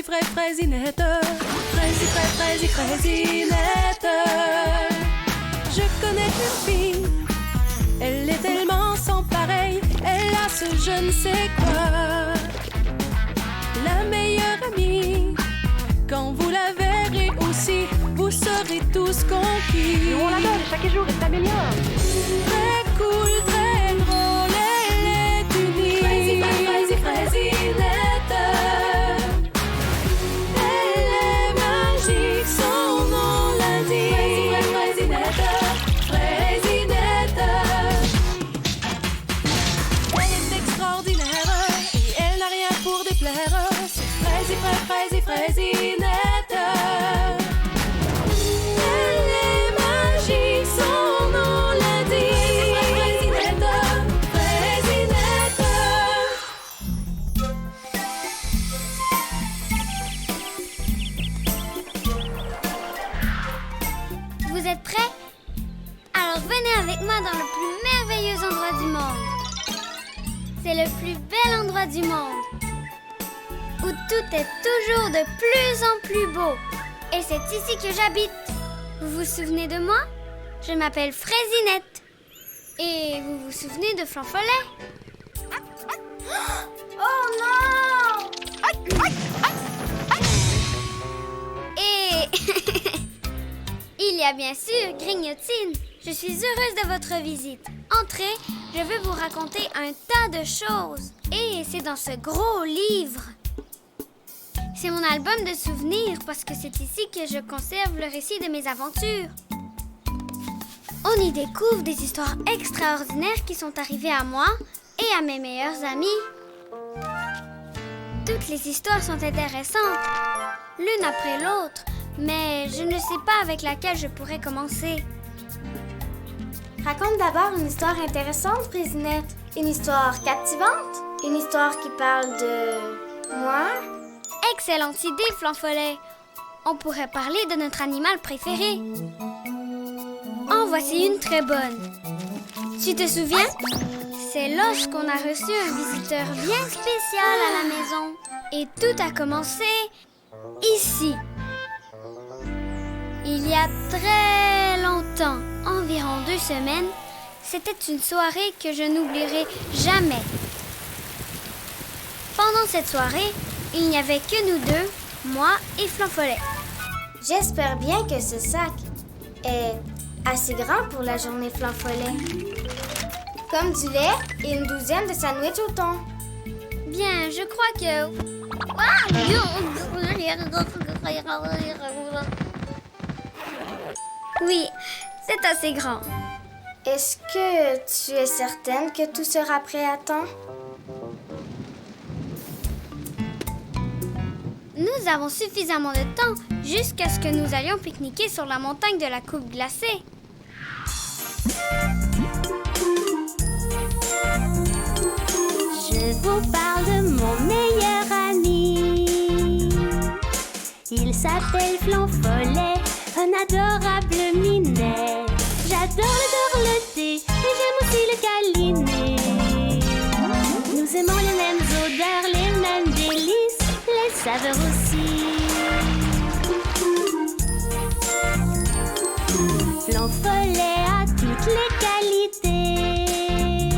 fraisinette. Fraisinette. Je connais une fille, elle est tellement sans pareil. Elle a ce je ne sais quoi, la meilleure amie. Quand vous la verrez aussi, vous serez tous conquis. Nous on l'adore et chaque jour elle s'améliore. Très cool, très drôle, elle est unie. Fraisinette. Elle est magique, son nom l'indique. Fraisinette. Elle est extraordinaire et elle n'a rien pour déplaire. C'est Fraisinette. Elle est magique, son nom l'indique. Fraisinette. Vous êtes prêts? Alors venez avec moi dans le plus merveilleux endroit du monde. C'est le plus bel endroit du monde, où tout est toujours de plus en plus beau. Et c'est ici que j'habite. Vous vous souvenez de moi? Je m'appelle Fraisinette. Et vous vous souvenez de Flanfollet? Oh non! Et il y a bien sûr Grignotine. Je suis heureuse de votre visite. Entrez, je vais vous raconter un tas de choses. Et c'est dans ce gros livre. C'est mon album de souvenirs parce que c'est ici que je conserve le récit de mes aventures. On y découvre des histoires extraordinaires qui sont arrivées à moi et à mes meilleurs amis. Toutes les histoires sont intéressantes, l'une après l'autre, mais je ne sais pas avec laquelle je pourrais commencer. Raconte d'abord une histoire intéressante, Fraisinette. Une histoire captivante. Une histoire qui parle de... moi. Excellente idée, Flanfollet. On pourrait parler de notre animal préféré. En voici une très bonne. Tu te souviens? C'est lorsqu'on a reçu un visiteur bien spécial à la maison. Et tout a commencé ici. Il y a très longtemps, environ 2 semaines, c'était une soirée que je n'oublierai jamais. Pendant cette soirée, il n'y avait que nous deux, moi et Flanfollet. J'espère bien que ce sac est assez grand pour la journée Flanfollet. Comme du lait et une douzaine de sandwichs au thon. Bien, je crois que... Oui, c'est assez grand. Est-ce que tu es certaine que tout sera prêt à temps? Nous avons suffisamment de temps jusqu'à ce que nous allions pique-niquer sur la montagne de la coupe glacée. Je vous parle de mon meilleur ami. Il s'appelle Flanfollet, un adorable minet. J'adore le dorloter et j'aime aussi le câliner. Nous aimons les mêmes odeurs, les mêmes délices, les saveurs aussi. Flanfollet a toutes les qualités.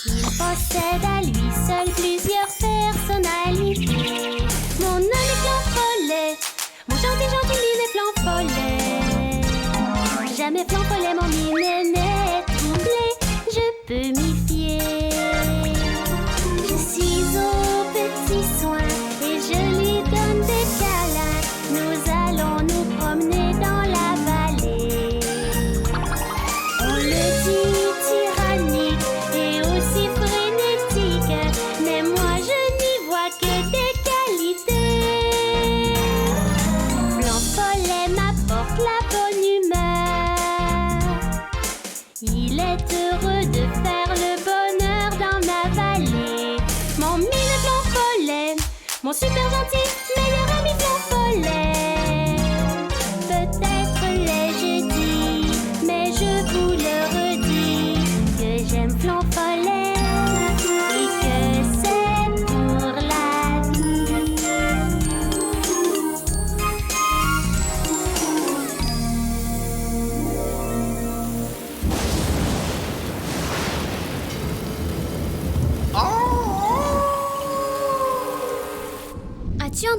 Il possède à lui seul plusieurs personnalités. Mon nom est Flanfollet, mon gentil minet Flanfollet. Jamais Flanfollet mon minet n'est troublé, je peux m'y fier. Je suis aux petits soins et je lui donne des câlins. Nous allons nous promener dans la vallée. On le dit tyrannique et aussi frénétique, mais moi je n'y vois que des qualités. Flanfollet m'apporte la bonne humeur. Il est heureux de faire le bonheur dans ma vallée. Mon minet Flanfollet, mon super gentil meilleur ami Flanfollet. Peut-être l'ai-je dit, mais je vous le redis, que j'aime Flanfollet et que c'est pour la vie.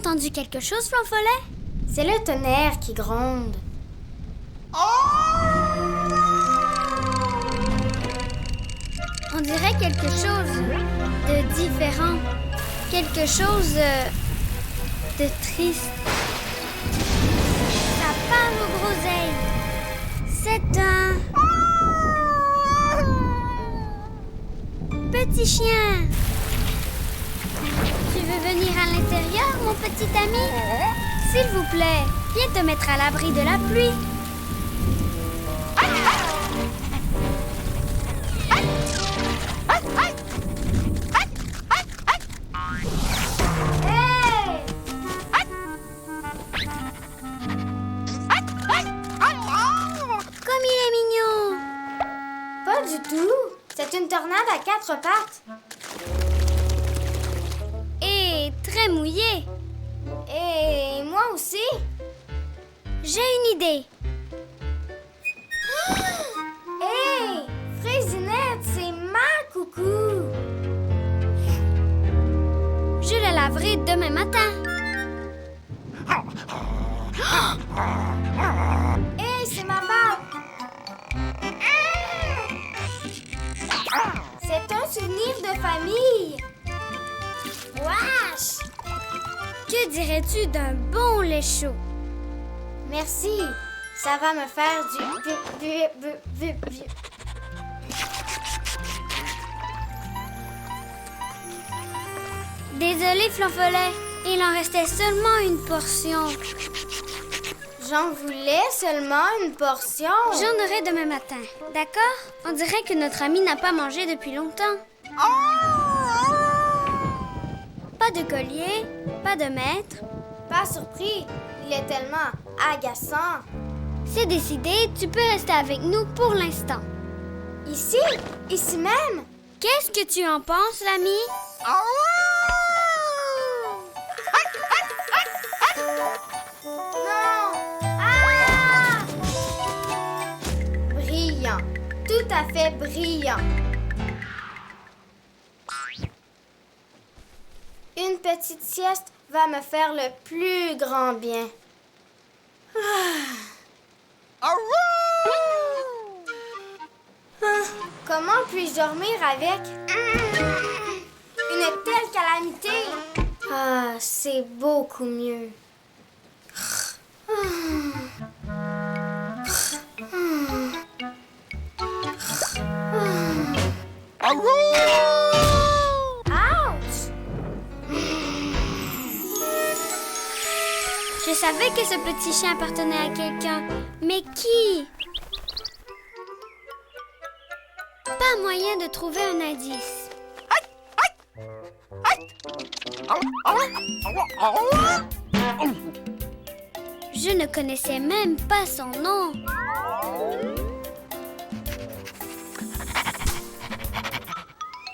entendu quelque chose, Flanfollet? C'est le tonnerre qui gronde. On dirait quelque chose de différent. Quelque chose de triste. Ça parle aux groseilles. C'est un... petit chien. Tu veux venir à l'intérieur, mon petit ami? S'il vous plaît, viens te mettre à l'abri de la pluie. Comme il est mignon. Pas du tout. C'est une tornade à 4 pattes. Et très mouillé. Et moi aussi. J'ai une idée. Hey! Fraisinette, c'est ma coucou. Je la laverai demain matin. Hey, c'est ma bague. C'est un souvenir de famille. Wesh! Que dirais-tu d'un bon lait chaud? Merci. Ça va me faire du... Désolé, Flanfollet. Il en restait seulement une portion. J'en voulais seulement une portion. J'en aurai demain matin. D'accord? On dirait que notre ami n'a pas mangé depuis longtemps. Pas de collier, pas de maître. Pas surpris. Il est tellement agaçant. C'est décidé, tu peux rester avec nous pour l'instant. Ici? Ici même? Qu'est-ce que tu en penses, l'ami? Non! Ah! Brillant. Tout à fait brillant. Une petite sieste va me faire le plus grand bien. Comment puis-je dormir avec une telle calamité? Ah, c'est beaucoup mieux. Ouch! Je savais que ce petit chien appartenait à quelqu'un. Mais qui? Pas moyen de trouver un indice. Je ne connaissais même pas son nom.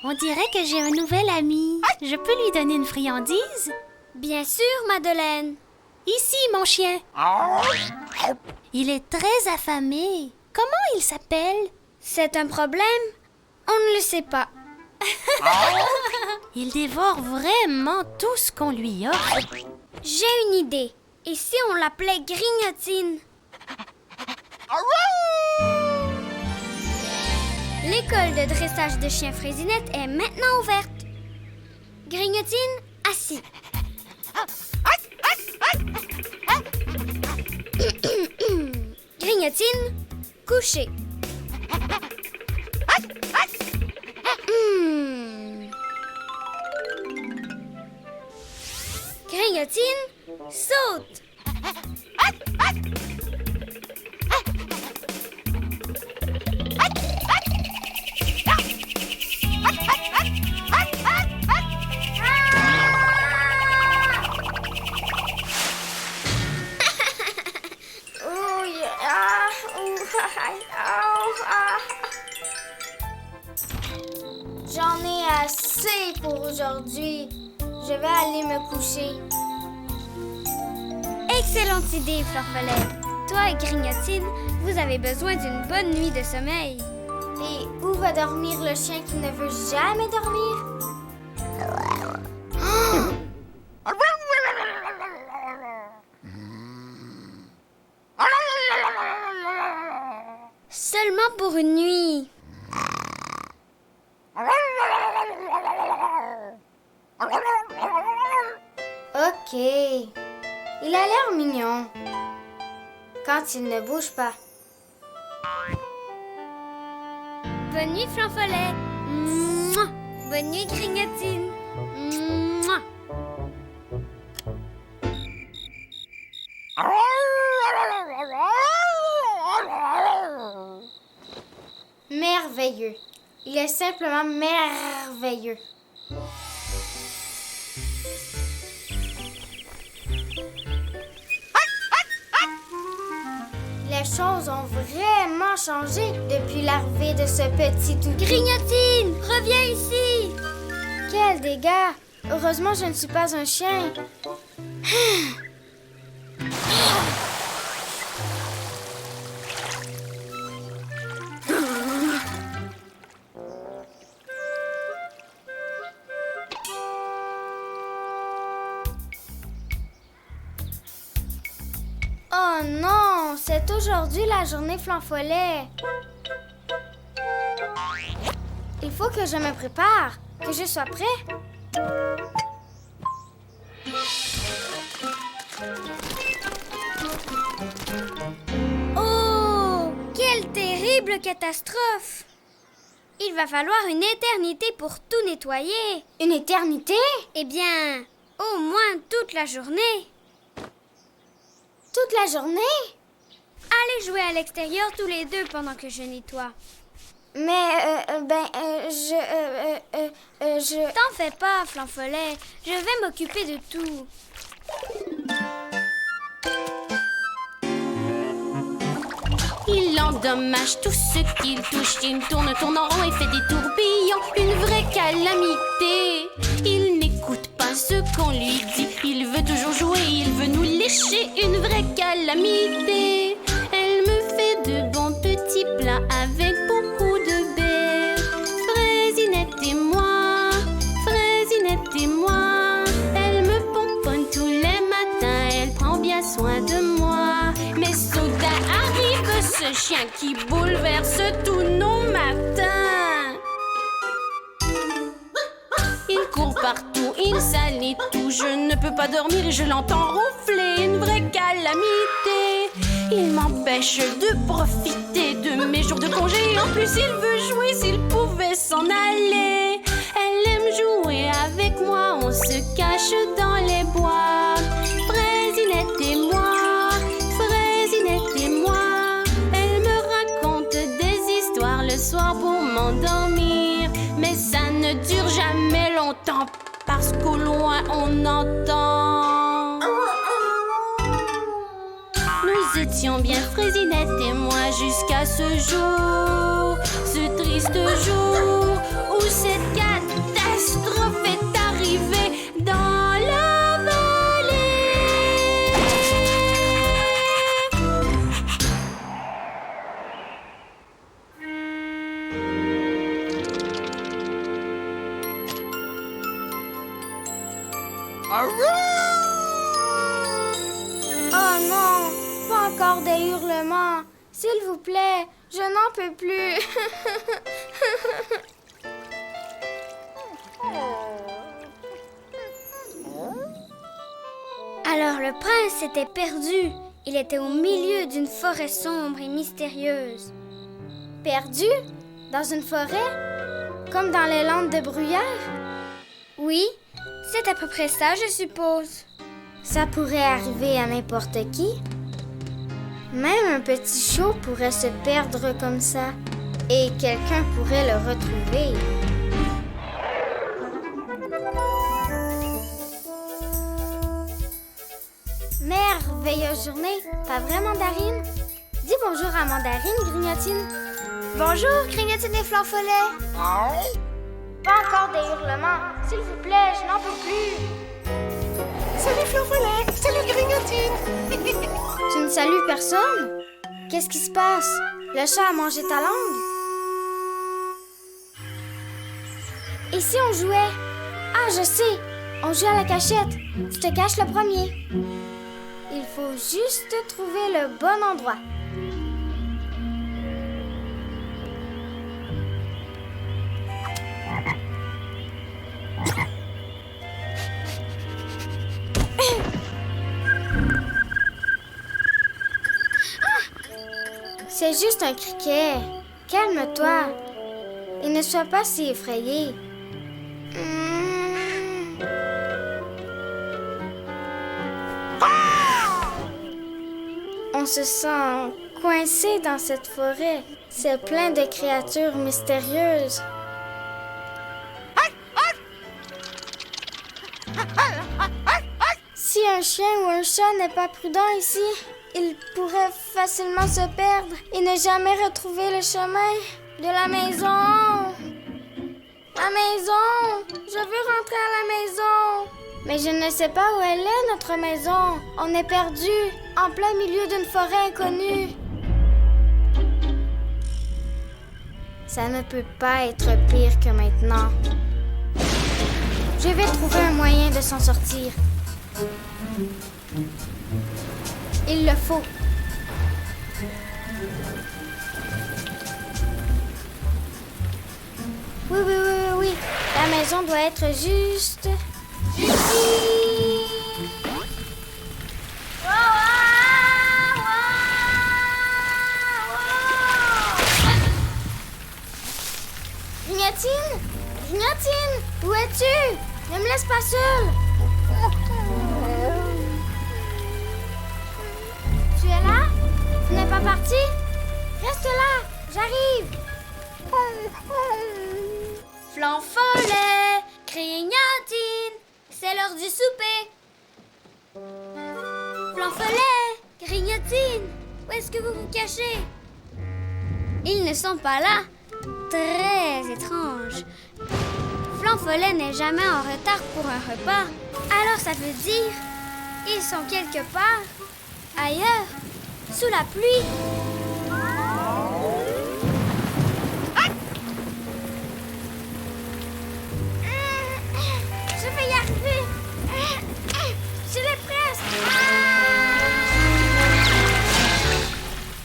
On dirait que j'ai un nouvel ami. Je peux lui donner une friandise? Bien sûr, Madeleine. Ici, mon chien. Il est très affamé. Comment il s'appelle? C'est un problème? On ne le sait pas. Il dévore vraiment tout ce qu'on lui offre. J'ai une idée. Et si on l'appelait Grignotine? L'école de dressage de chiens Fraisinette est maintenant ouverte. Grignotine, assis. Grignotine, couché. Grignotine, saute. J'en ai assez pour aujourd'hui. Je vais aller me coucher. Excellente idée, Flanfollet. Toi et Grignotine, vous avez besoin d'une bonne nuit de sommeil. Et où va dormir le chien qui ne veut jamais dormir? OK. Il a l'air mignon. Quand il ne bouge pas. Bonne nuit, Flanfollet. Mouah. Bonne nuit, Grignotine. Mouah. Merveilleux. Il est simplement merveilleux. Les choses ont vraiment changé depuis l'arrivée de ce petit toutou. Grignotine, reviens ici. Quel dégât! Heureusement, je ne suis pas un chien. Oh non, c'est aujourd'hui la journée Flanfollet. Il faut que je me prépare, que je sois prêt. Oh, quelle terrible catastrophe! Il va falloir une éternité pour tout nettoyer. Une éternité? Eh bien, au moins toute la journée. Toute la journée? Allez jouer à l'extérieur tous les deux pendant que je nettoie. Mais, je... T'en fais pas, Flanfollet. Je vais m'occuper de tout. Il endommage tout ce qu'il touche. Il tourne en rond et fait des tourbillons. Une vraie calamité. Il n'écoute pas ce qu'on lui dit. Il veut toujours jouer, il veut nous lécher. Une vraie calamité. Elle me fait de bons petits plats avec beaucoup de baie. Fraisinette et moi, Fraisinette et moi. Elle me pomponne tous les matins. Elle prend bien soin de moi. Mais soudain arrive ce chien qui bouleverse tous nos matins. Il court partout, il salit tout. Je ne peux pas dormir et je l'entends ronfler. Une vraie calamité. Il m'empêche de profiter de mes jours de congé. En plus, il veut jouer s'il pouvait s'en aller. Elle aime jouer avec moi, on se cache dans les bois. Fraisinette et moi, Fraisinette et moi. Elle me raconte des histoires le soir pour m'endormir. Mais ça ne dure jamais longtemps parce qu'au loin on entend. Nous étions bien Fraisinette et moi jusqu'à ce jour, ce triste jour où cette catastrophe est arrivée dans la vallée. Oh non, pas encore des hurlements. S'il vous plaît, je n'en peux plus. Alors le prince était perdu. Il était au milieu d'une forêt sombre et mystérieuse. Perdu? Dans une forêt? Comme dans les landes de bruyère? Oui, c'est à peu près ça, je suppose. Ça pourrait arriver à n'importe qui. Même un petit chot pourrait se perdre comme ça. Et quelqu'un pourrait le retrouver. Merveilleuse journée, pas vrai, Mandarine? Dis bonjour à Mandarine, Grignotine. Bonjour, Grignotine et Flanfollet. Pas encore des hurlements. S'il vous plaît, je n'en peux plus. Salut Flanfollet, salut Grignotine. Tu ne salues personne? Qu'est-ce qui se passe? Le chat a mangé ta langue? Et si on jouait? Ah, je sais! On joue à la cachette. Tu te caches le premier. Il faut juste trouver le bon endroit. juste un criquet. Calme-toi. Et ne sois pas si effrayé. On se sent coincé dans cette forêt. C'est plein de créatures mystérieuses. Si un chien ou un chat n'est pas prudent ici, il pourrait facilement se perdre et ne jamais retrouver le chemin de la maison. La maison! Je veux rentrer à la maison! Mais je ne sais pas où elle est, notre maison. On est perdu, en plein milieu d'une forêt inconnue. Ça ne peut pas être pire que maintenant. Je vais trouver un moyen de s'en sortir. Il le faut. Oui. La maison doit être juste... ici. Grignotine? Grignotine? Où es-tu? Ne me laisse pas seule. Tu es là? Tu n'es pas parti? Reste là, j'arrive. Flanfollet, Grignotine, c'est l'heure du souper. Flanfollet, Grignotine, où est-ce que vous vous cachez? Ils ne sont pas là. Très étrange. Flanfollet n'est jamais en retard pour un repas. Alors ça veut dire ils sont quelque part ailleurs, sous la pluie. Je vais y arriver. Je l'ai presque.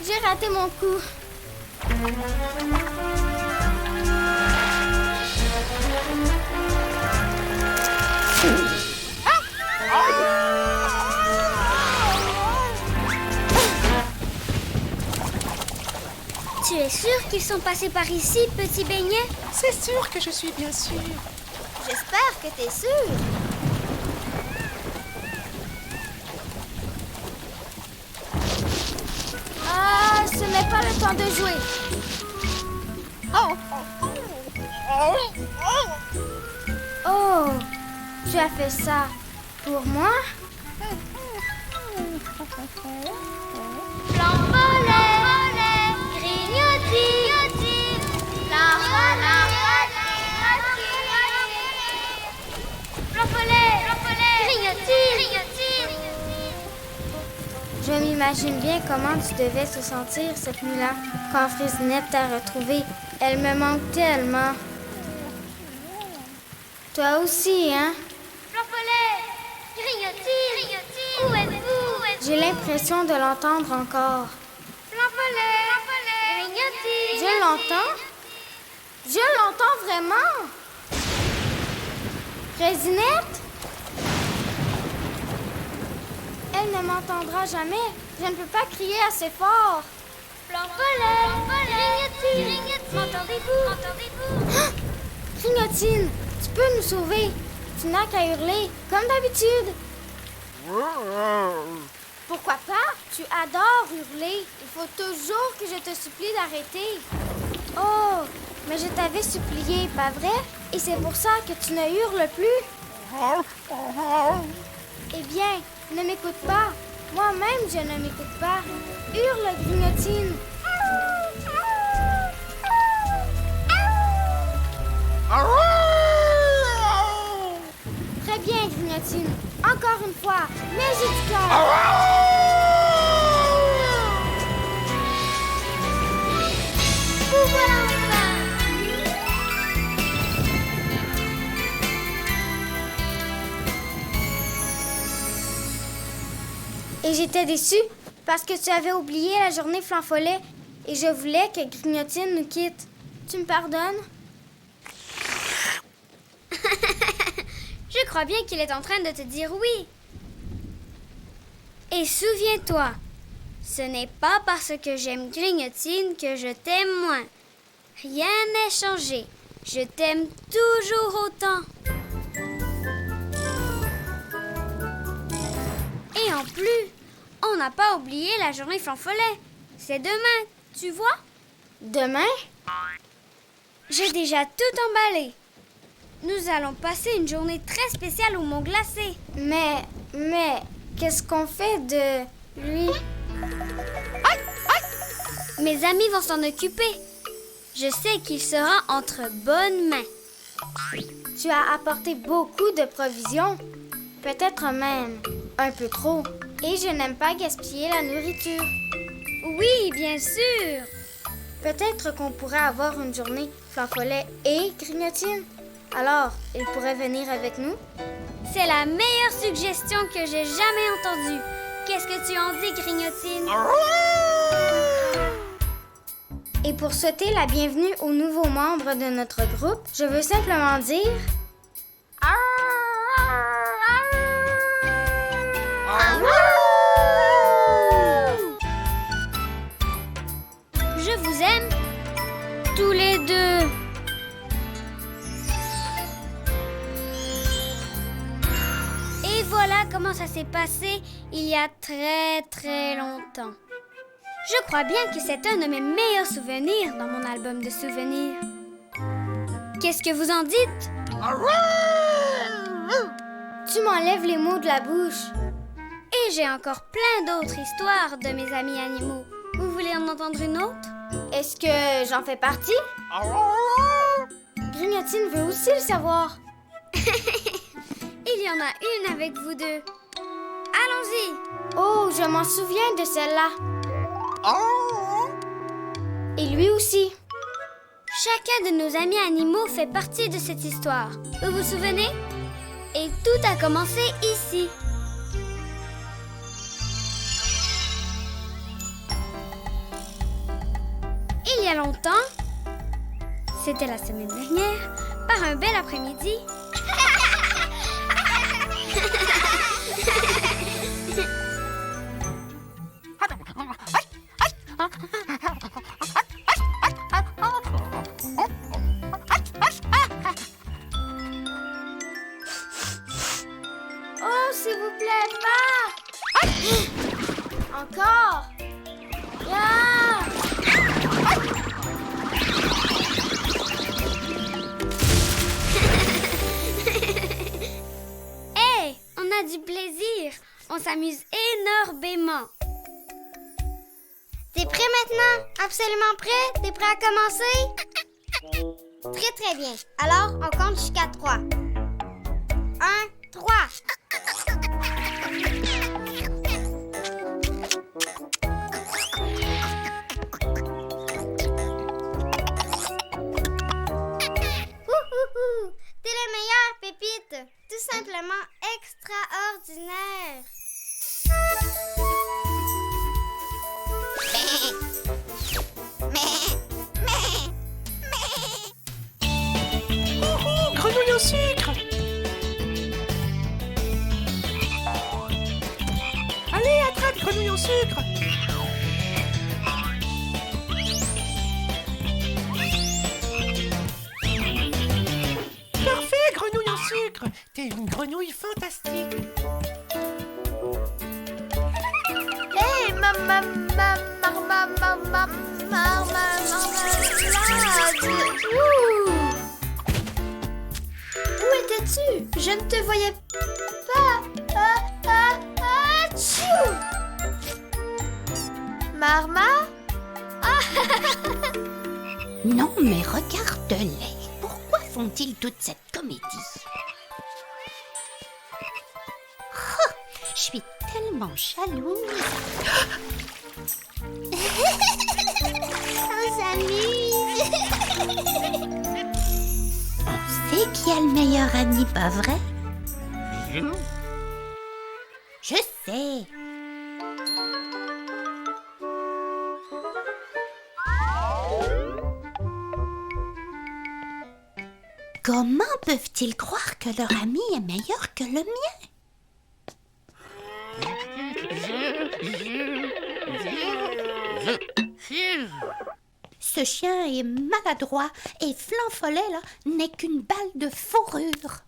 J'ai raté mon coup. Tu es sûr qu'ils sont passés par ici, petit beignet? C'est sûr que je suis bien sûr. J'espère que t'es sûr. Ah, ce n'est pas le temps de jouer. Oh, tu as fait ça pour moi? Flanfollet, Grignotine, Flanfollet, Grignotine. Je m'imagine bien comment tu devais te sentir cette nuit-là quand Frisinette t'a retrouvée. Elle me manque tellement. Toi aussi, hein? Flanfollet, Grignotine, où êtes-vous? J'ai l'impression de l'entendre encore. Flanfollet, Grignotine. Je l'entends? Je l'entends vraiment? Frisinette? Elle ne m'entendra jamais. Je ne peux pas crier assez fort. Flanfollet, Grignotine, m'entendez-vous? Grignotine, tu peux nous sauver. Tu n'as qu'à hurler, comme d'habitude. Pourquoi pas? Tu adores hurler. Il faut toujours que je te supplie d'arrêter. Oh, mais je t'avais supplié, pas vrai? Et c'est pour ça que tu ne hurles plus? Eh bien, ne m'écoute pas. Moi-même, je ne m'écoute pas. Hurle, Grignotine. Très bien, Grignotine. Encore une fois, mais j'ai du cœur. Vous voilà enfin. Et j'étais déçue parce que tu avais oublié la journée Flanfollet et je voulais que Grignotine nous quitte. Tu me pardonnes? Je crois bien qu'il est en train de te dire oui. Et souviens-toi, Ce n'est pas parce que j'aime Grignotine que je t'aime moins. Rien n'est changé. Je t'aime toujours autant. Et en plus, on n'a pas oublié la journée Flanfollet. C'est demain, tu vois? Demain? J'ai déjà tout emballé. Nous allons passer une journée très spéciale au Mont Glacé. Mais, qu'est-ce qu'on fait de lui? Mes amis vont s'en occuper. Je sais qu'il sera entre bonnes mains. Tu as apporté beaucoup de provisions. Peut-être même un peu trop. Et je n'aime pas gaspiller la nourriture. Oui, bien sûr. Peut-être qu'on pourrait avoir une journée Flanfollet et Grignotine. Alors, il pourrait venir avec nous? C'est la meilleure suggestion que j'ai jamais entendue. Qu'est-ce que tu en dis, Grignotine? Et pour souhaiter la bienvenue aux nouveaux membres de notre groupe, je veux simplement dire... Je vous aime tous les deux. Et voilà comment ça s'est passé il y a très très longtemps. Je crois bien que c'est un de mes meilleurs souvenirs dans mon album de souvenirs. Qu'est-ce que vous en dites? Tu m'enlèves les mots de la bouche. Et j'ai encore plein d'autres histoires de mes amis animaux. Vous voulez en entendre une autre? Est-ce que j'en fais partie? Grignotine veut aussi le savoir. Il y en a une avec vous deux. Allons-y! Oh, je m'en souviens de celle-là. Et lui aussi. Chacun de nos amis animaux fait partie de cette histoire. Vous vous souvenez? Et tout a commencé ici. Il y a longtemps, c'était la semaine dernière, par un bel après-midi. Oh, s'il vous plaît, pas! Encore! Ah! Hey, on a du plaisir. On s'amuse énormément. T'es prêt maintenant? Absolument prêt? T'es prêt à commencer? Très, très bien. Alors, on compte jusqu'à 3. 1, 3. T'es le meilleur, Pépite. Tout simplement extraordinaire. Grenouille au sucre! Allez, attrape, grenouille au sucre! Parfait, grenouille au sucre! T'es une grenouille fantastique! Hey, marmelade! Où étais-tu? Je ne te voyais pas. Tchou! Marma? Non, mais regarde-les. Pourquoi font-ils toute cette comédie? Oh, je suis tellement jalouse. On s'amuse. On sait qui a le meilleur ami, pas vrai? Je sais. Comment peuvent-ils croire que leur ami est meilleur que le mien? Ce chien est maladroit et Flanfollet, là, n'est qu'une balle de fourrure.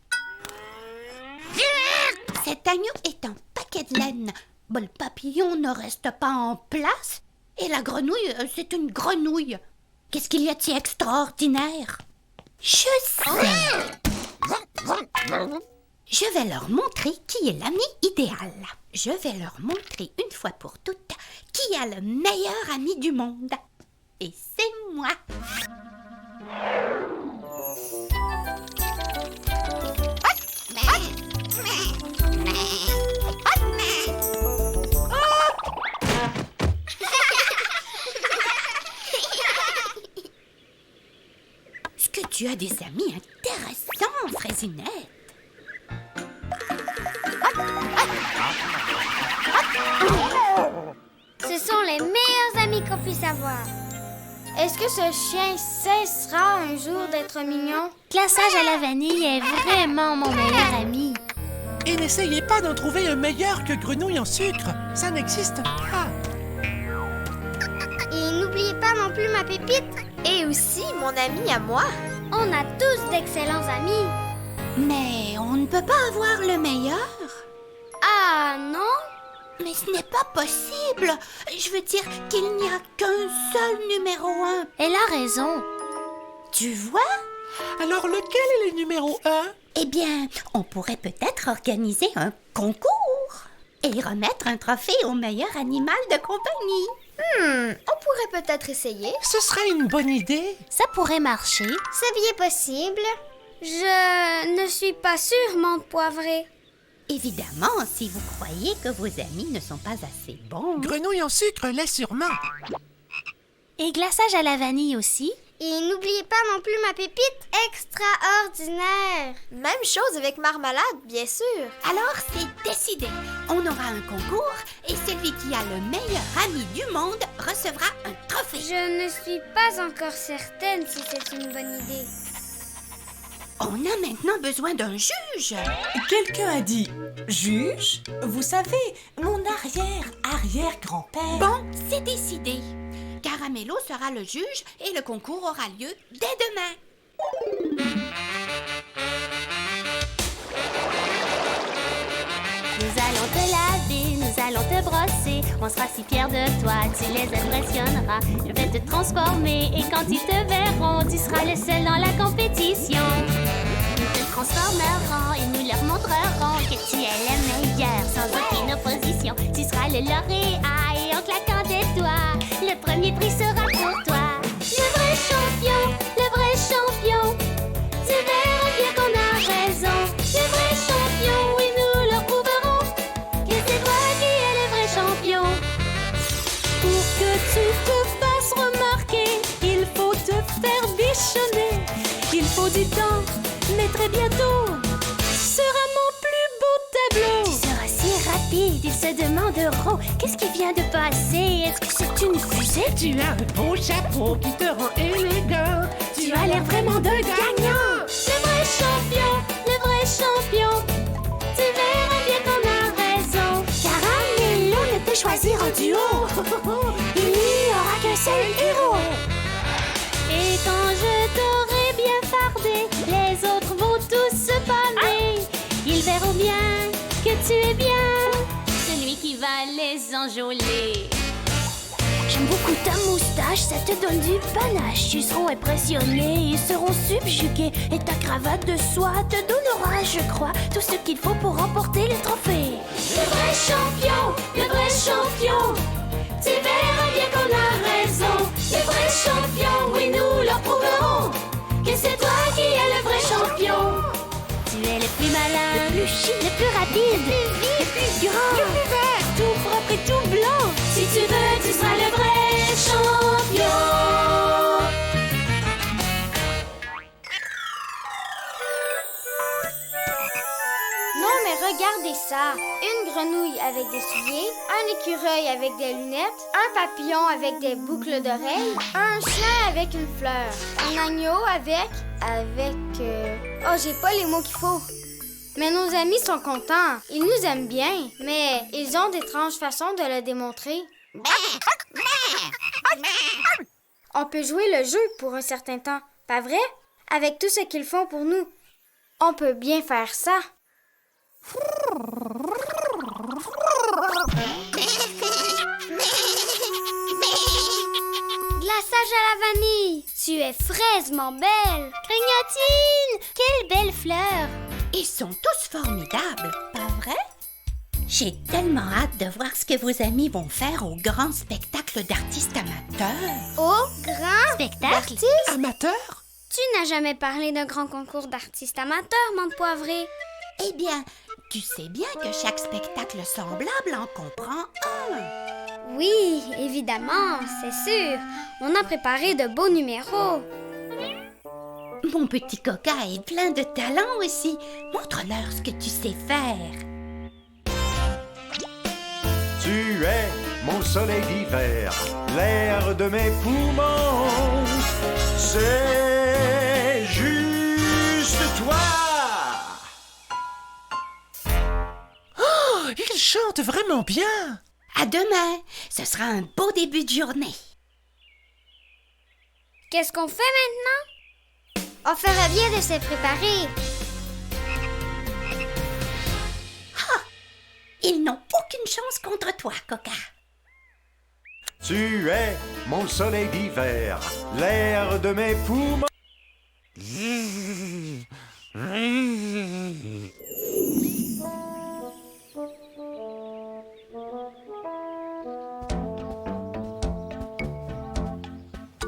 Cet agneau est un paquet de laine. Bon, le papillon ne reste pas en place. Et la grenouille, c'est une grenouille. Qu'est-ce qu'il y a de si extraordinaire? Je sais. Je vais leur montrer qui est l'ami idéal. Je vais leur montrer une fois pour toutes qui a le meilleur ami du monde. Et c'est moi. Est-ce que tu as des amis intéressants, Fraisinette? Ce sont les meilleurs amis qu'on puisse avoir. Est-ce que ce chien cessera un jour d'être mignon? Glaçage à la vanille est vraiment mon meilleur ami. Et n'essayez pas d'en trouver un meilleur que grenouille en sucre. Ça n'existe pas. Et n'oubliez pas non plus ma pépite. Et aussi mon ami à moi. On a tous d'excellents amis. Mais on ne peut pas avoir le meilleur. Ah non? Mais ce n'est pas possible. Je veux dire qu'il n'y a qu'un seul numéro 1. Elle a raison. Tu vois? Alors lequel est le numéro 1? Eh bien, on pourrait peut-être organiser un concours et remettre un trophée au meilleur animal de compagnie. On pourrait peut-être essayer. Ce serait une bonne idée. Ça pourrait marcher. C'est bien possible. Je ne suis pas sûre, menthe poivrée. Évidemment, si vous croyez que vos amis ne sont pas assez bons. Grenouille en sucre l'est sûrement. Et glaçage à la vanille aussi. Et n'oubliez pas non plus ma pépite extraordinaire. Même chose avec marmelade, bien sûr. Alors, c'est décidé. On aura un concours et celui qui a le meilleur ami du monde recevra un trophée. Je ne suis pas encore certaine si c'est une bonne idée. On a maintenant besoin d'un juge. Quelqu'un a dit « Juge, vous savez, mon arrière-arrière-grand-père... » Bon, c'est décidé. Caramello sera le juge et le concours aura lieu dès demain. Nous allons te laver, nous allons te brosser. On sera si fiers de toi, tu les impressionneras. Je vais te transformer et quand ils te verront, tu seras le seul dans la compétition. Nous te transformerons et nous leur montrerons que tu es le meilleur sans aucune opposition. Tu seras le lauréat et en claquant des doigts, le premier prix sera pour toi. Le vrai champion, le vrai champion. Tu verras bien qu'on a raison. Le vrai champion, oui, nous leur prouverons que c'est toi qui es le vrai champion. Pour que tu te fasses remarquer, il faut te faire bichonner. Il faut du temps, mais très bientôt sera mon plus beau tableau. Tu seras si rapide, ils se demanderont qu'est-ce qui vient de passer. Est-ce que c'est une fusée? Tu as un beau chapeau qui te rend élégant. Tu as l'air vraiment d'un gagnant. Le vrai champion, le vrai champion. Tu verras bien qu'on a raison. Caramello ne peut choisir en duo. Il n'y aura qu'un seul héros. Et quand je t'aurai bien fardé, les autres vont tous se pâmer. Ils verront bien que tu es bien celui qui va les enjôler. J'aime beaucoup ta moustache, ça te donne du panache. Ils seront impressionnés, ils seront subjugués. Et ta cravate de soie te donnera, je crois, tout ce qu'il faut pour remporter le trophée. Le vrai champion, le vrai champion. Tu verras bien qu'on a raison. Le vrai champion, oui, nous leur prouverons que c'est toi qui es le vrai champion. Tu es le plus malin, le plus chic, le plus rapide, le plus grand, le plus vert, tout propre et tout blanc. Si tu veux, tu seras le vrai champion. Non, mais regardez ça. Une grenouille avec des souliers, un écureuil avec des lunettes, un papillon avec des boucles d'oreilles, un chien avec une fleur, un agneau avec... Oh, j'ai pas les mots qu'il faut. Mais nos amis sont contents. Ils nous aiment bien, mais ils ont d'étranges façons de le démontrer. On peut jouer le jeu pour un certain temps, pas vrai? Avec tout ce qu'ils font pour nous. On peut bien faire ça. Glaçage à la vanille. Tu es fraisement belle. Grignotine, quelle belle fleur! Ils sont tous formidables, pas vrai? J'ai tellement hâte de voir ce que vos amis vont faire au grand spectacle d'artistes amateurs. Au grand Spectacle? Amateur? Tu n'as jamais parlé d'un grand concours d'artistes amateurs, Menthe Poivrée. Eh bien, tu sais bien que chaque spectacle semblable en comprend un. Oui, évidemment, c'est sûr. On a préparé de beaux numéros. Mon petit coca est plein de talent aussi. Montre-leur ce que tu sais faire. Tu es mon soleil d'hiver, l'air de mes poumons. C'est juste toi. Oh, il chante vraiment bien. À demain, ce sera un beau début de journée. Qu'est-ce qu'on fait maintenant? On ferait bien de se préparer. Ils n'ont aucune chance contre toi, coca. Tu es mon soleil d'hiver, l'air de mes poumons.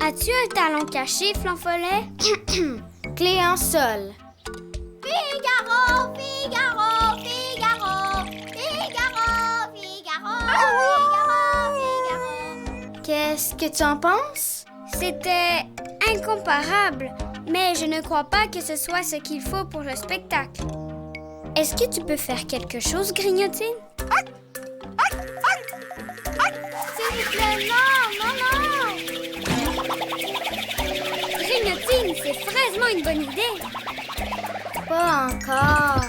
As-tu un talon caché, Flanfollet? Clé en sol. Figaro, Figaro, Figaro, Figaro, Figaro, Figaro. Qu'est-ce que tu en penses? C'était incomparable, mais je ne crois pas que ce soit ce qu'il faut pour le spectacle. Est-ce que tu peux faire quelque chose, Grignotine? S'il vous plaît, non! Grignotine, c'est fraisement une bonne idée. Pas encore.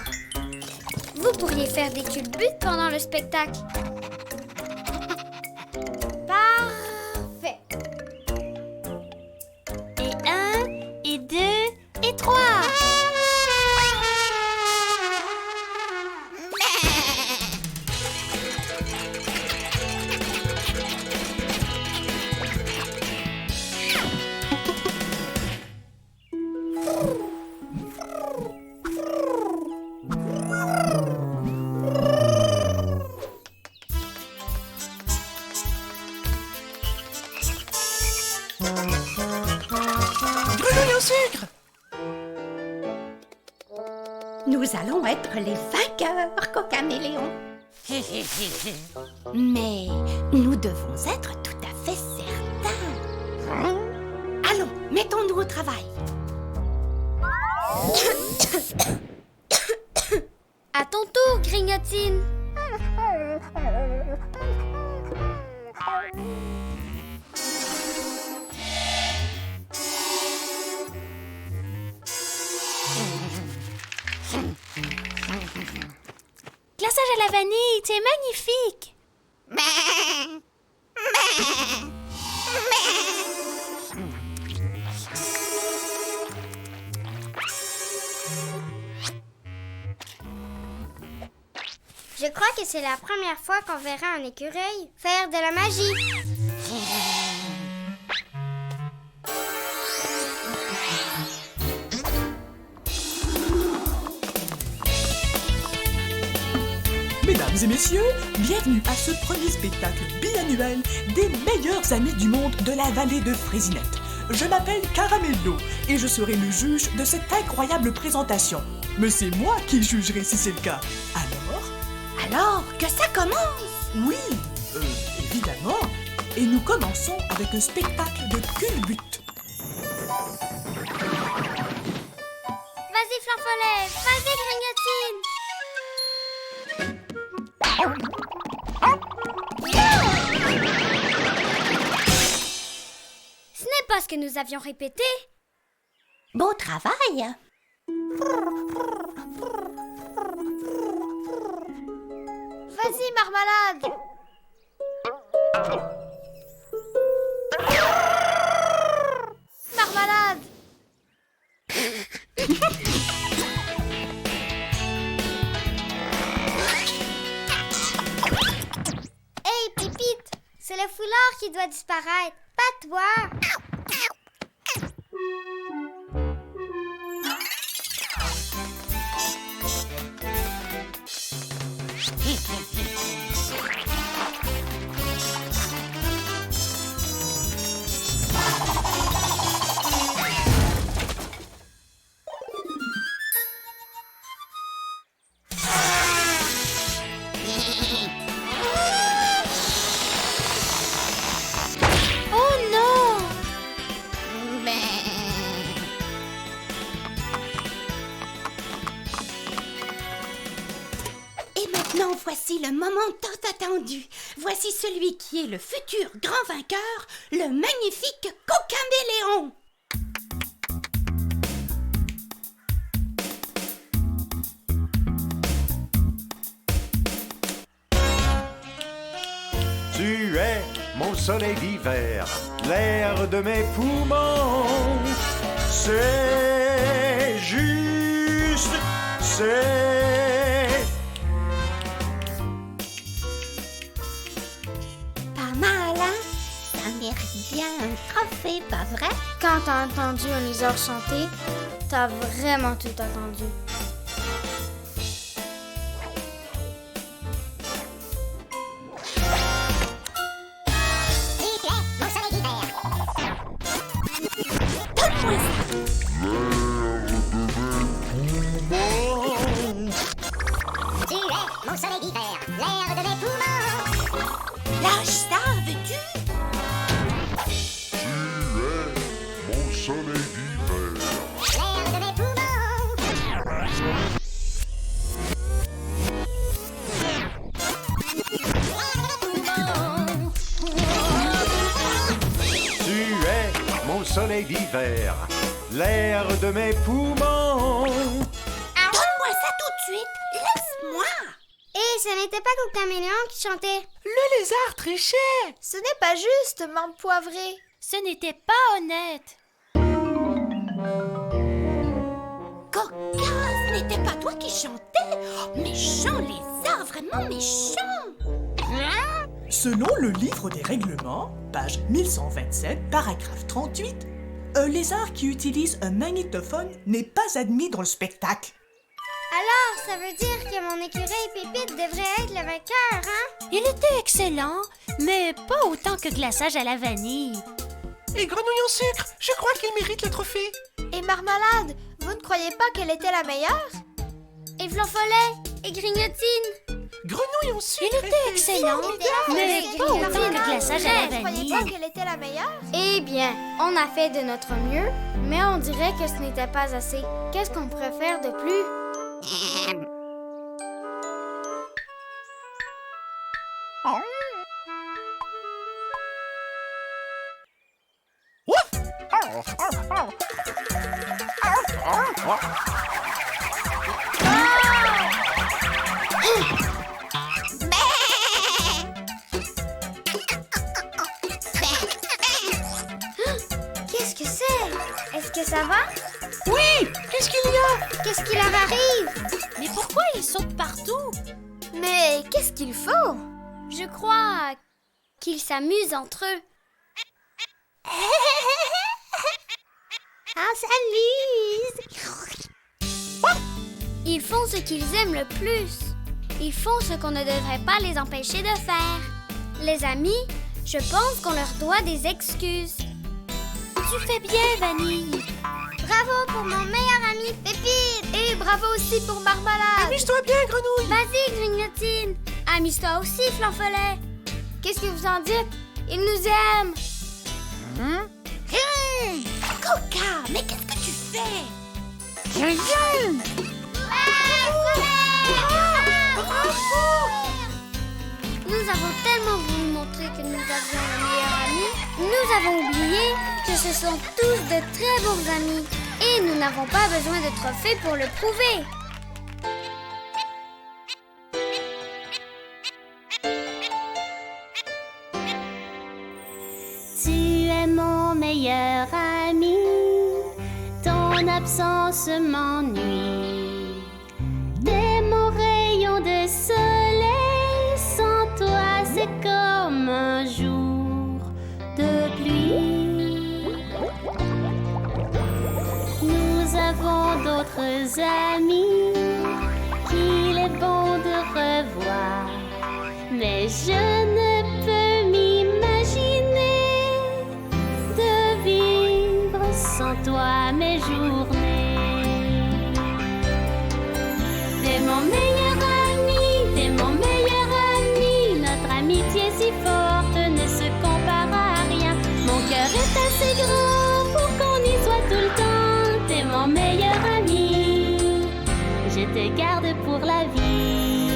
Vous pourriez faire des culbutes pendant le spectacle. Parfait. Et 1, et 2, et 3. Grenouille au sucre. Nous allons être les vainqueurs, Cocaméléon. Mais nous devons être tout à fait certains. Allons, mettons-nous au travail. À ton tour, Grignotine. Glaçage à la vanille, c'est magnifique. Je crois que c'est la première fois qu'on verra un écureuil faire de la magie. Mesdames et messieurs, bienvenue à ce premier spectacle biannuel des meilleurs amis du monde de la vallée de Frésinette. Je m'appelle Caramello et je serai le juge de cette incroyable présentation. Mais c'est moi qui jugerai si c'est le cas. Alors, que ça commence! Oui, évidemment. Et nous commençons avec un spectacle de culbute. Vas-y, Flanfollet, vas-y, Grignotine. Ce n'est pas ce que nous avions répété. Beau travail! Vas-y, Marmalade. Marmalade! Hey, Pépite! C'est le foulard qui doit disparaître, pas toi! Maintenant, voici le moment tant attendu. Voici celui qui est le futur grand vainqueur, le magnifique Cocaméléon. Tu es mon soleil d'hiver, l'air de mes poumons. C'est juste, c'est... Pas mal, hein? Ça mérite bien un trophée, pas vrai? Quand t'as entendu un lézard chanter, t'as vraiment tout entendu. Mon soleil d'hiver, l'air de mes poumons. Lâche ça, veux-tu? Mon soleil d'hiver. L'air de mes poumons. Tu es mon soleil d'hiver, l'air de mes poumons. Donne-moi ça tout de suite! Laisse-moi! Et ce n'était pas Cocaméléon qui chantait. Le lézard trichait. Ce n'est pas juste, menthe poivrée. Ce n'était pas honnête. Coca, ce n'était pas toi qui chantais? Oh, méchant lézard, vraiment méchant! Selon le livre des règlements, page 1127, paragraphe 38, un lézard qui utilise un magnétophone n'est pas admis dans le spectacle. Alors, ça veut dire que mon écureuil Pépite devrait être le vainqueur, hein? Il était excellent, mais pas autant que glaçage à la vanille. Et Grenouille en sucre, je crois qu'il mérite le trophée. Et Marmalade, vous ne croyez pas qu'elle était la meilleure? Et Flanfollet? Et Grignotine? Grenouille en sucre. Il était excellent, mais pas autant que glaçage à la Vous ne croyez vanille. pas qu'elle était la meilleure? Eh bien, on a fait de notre mieux, mais on dirait que ce n'était pas assez. Qu'est-ce qu'on pourrait faire de plus? Qu'est-ce que c'est? Est-ce que ça va? Oui, qu'est-ce qu'il y a? Qu'est-ce qui leur arrive? Mais pourquoi ils sautent partout? Mais qu'est-ce qu'il faut? Je crois qu'ils s'amusent entre eux. On s'amuse! Ils font ce qu'ils aiment le plus. Ils font ce qu'on ne devrait pas les empêcher de faire. Les amis, je pense qu'on leur doit des excuses. Tu fais bien, Vanille. Bravo pour mon meilleur ami Pépite! Et bravo aussi pour Marmalade! Amuse-toi bien, Grenouille. Vas-y, Grignotine. Amuse-toi aussi, Flanfollet. Qu'est-ce que vous en dites? Ils nous aiment! Hey! Coca, mais qu'est-ce que tu fais? Nous avons tellement voulu montrer que nous avions un meilleur ami, nous avons oublié que ce sont tous de très bons amis. Et nous n'avons pas besoin de trophées pour le prouver. Ton absence m'ennuie. T'es mon rayon de soleil. Sans toi, c'est comme un jour de pluie. Nous avons d'autres amis qu'il est bon de revoir. Mais je ne peux m'imaginer de vivre sans toi mes journées. T'es mon meilleur ami, notre amitié si forte ne se compare à rien. Mon cœur est assez grand pour qu'on y soit tout le temps. T'es mon meilleur ami, je te garde pour la vie.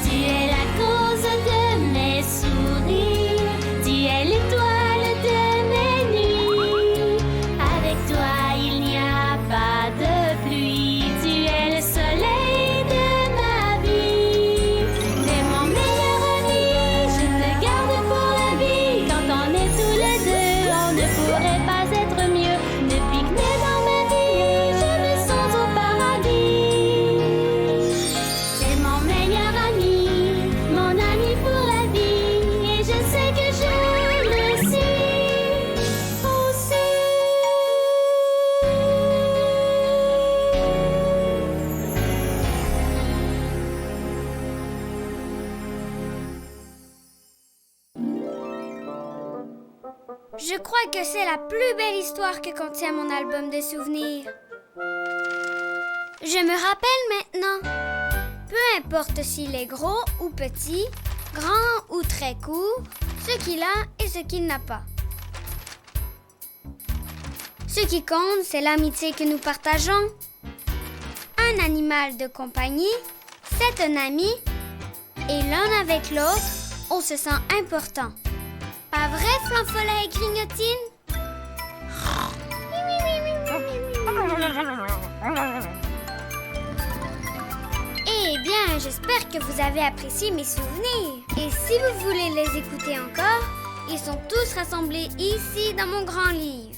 Tu es la cause de mes sourires, tu es l'étoile de mes nuits. Avec toi, il n'y a pas de pluie, tu es le soleil de ma vie. T'es mon meilleur ami, je te garde pour la vie. Quand on est tous les deux, on ne pourrait pas être mieux. Depuis que t'es dans ma vie, je me sens au paradis. C'est mon meilleur ami, mon ami pour la vie, et je sais que je le suis aussi. Je crois que c'est la plus belle histoire que contient mon album de souvenirs. Je me rappelle maintenant. Peu importe s'il est gros ou petit, grand ou très court, ce qu'il a et ce qu'il n'a pas. Ce qui compte, c'est l'amitié que nous partageons. Un animal de compagnie, c'est un ami, et l'un avec l'autre, on se sent important. Pas vrai, Flanfollet et Grignotine? Eh bien, j'espère que vous avez apprécié mes souvenirs. Et si vous voulez les écouter encore, ils sont tous rassemblés ici dans mon grand livre.